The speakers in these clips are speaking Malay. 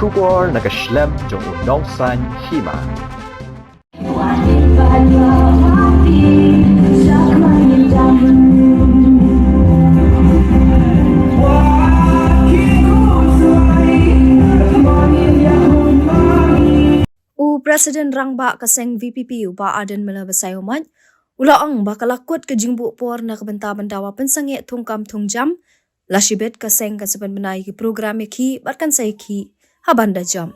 Shubor nakaslem jong unongsan hima. Presiden Rangba kaseng VPP uba adan mela basayomat ulaang bakalakut ke jingbu por na kebenta bendawa pensange tungkam tungjam lashibet kaseng kasaban benai ki program ki batkan sai ki habanda jam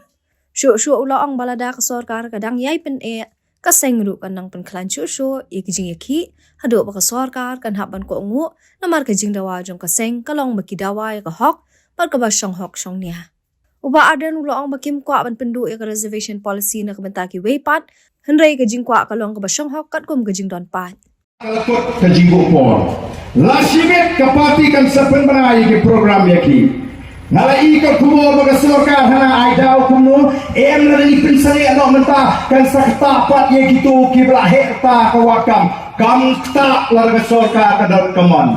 shu ulaang balada ka sarkar kadang yai pen kaseng ru kanang pen klan shu ikjing ki hado ba ka sarkar kan haban ko ngu namar ka jingdawa jong kaseng kalong bakidawa ka hok par ka ba shong hok shong nia uba adan ulang bakim kwa ban pendu ya reservation policy na kebenta ki weipat henrei ke jingkwa kalong ke basyong hok kat kum ke jingdon pat kalakut ke jinggo por lasibet ke parti kan sepen benai ke program yaki ngalai ke kumo baga sarkar hana aidau kuno na ni pensari ano menta kan sakta pat ye gitu ki bla hekta ke wakam kam ta larga sarkar kadal kaman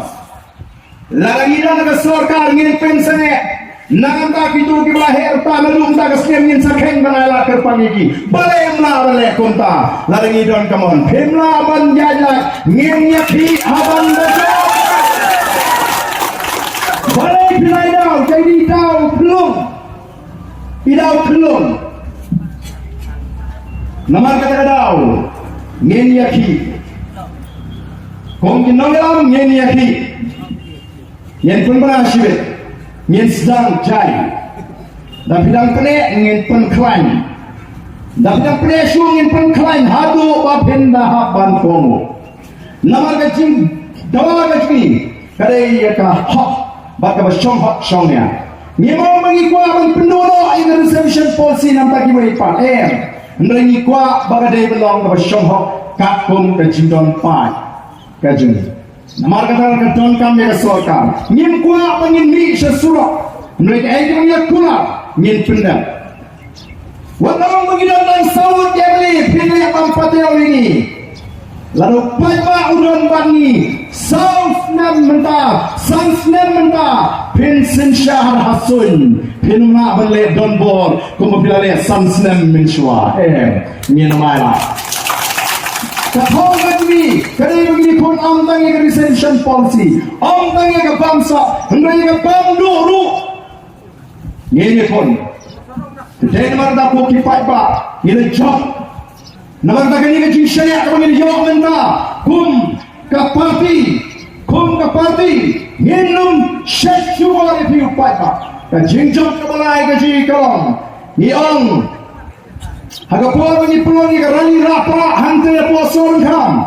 lagi na sarkar ngin pensari Nang tak itu kita herta lalu kita kesenian ingin sakeng menala terpaniki. Balemla balik konta. Lalu don kamon. Pemla banjajak ngenya pi haban besok. Balai pilai dau jadi dau belum. Idau belum. Namar kata dau ngenya ki. Kong kinolam ngenya ki. Yang pun berhasil. Ngin sedang jai dan bidang penek ngin pengklaim dan bidang penek su ngin pengklaim hadu bapin dahap ban kongo nama kecing dawa kecing kadai yaka hok baka basyong hok syongnya ngimo mengikwa ban pendono in reservation policy nam taki weipat ngikwa baka dai belong ka basyong hok kakum kecing don pai kajung Namar kata ke don kami ke sarkar ngin kuat pengin mi sesurok mereka yang punya kuat ngin pendam waktu mengidan dan sawut yang beli pilih pampatnya ini lalu pajak udon bani sansnem menta pensen syahar hasun penuna balik don bor kumapilale sansnem mensyua ngin namanya Kapal kami, kadang begini pun amtangnya ke reservation policy, amtangnya ke bangsa, hendaknya ke banduru. Ini pun, jadi nama tak boleh kipai pak, ini job. Nama tak ini kecil saya, kalau ini jawab mentah, kum ke parti, minum seksual review pak pak. Kecil job kepala kecil kalong, niang. Haga puan ni puan ni kerani rapa hantar puason kam.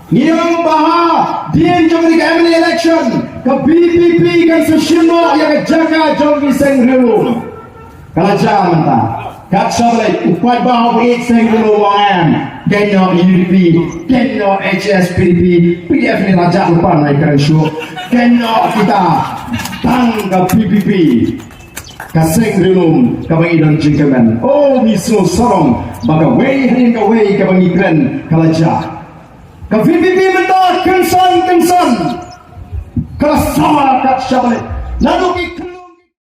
Niang baha dian jom di MLA election ke BPP kan seshimo yang jaga jom di Senggrilu. Kalau jangan ta, kat sablai upat baha buat Senggrilu wang. Kenyo UDP, kenyo HSPDP, PDF ni raja lupa naik kerana show. Kenyo kita tang ke BPP. Kaseng rilum kabangi dan jengkemen. Oh miso sarong baga wei harin ka wei kabangi kren kalaja. Ka VPP mentar kensan kala sama kat syabale. Lalu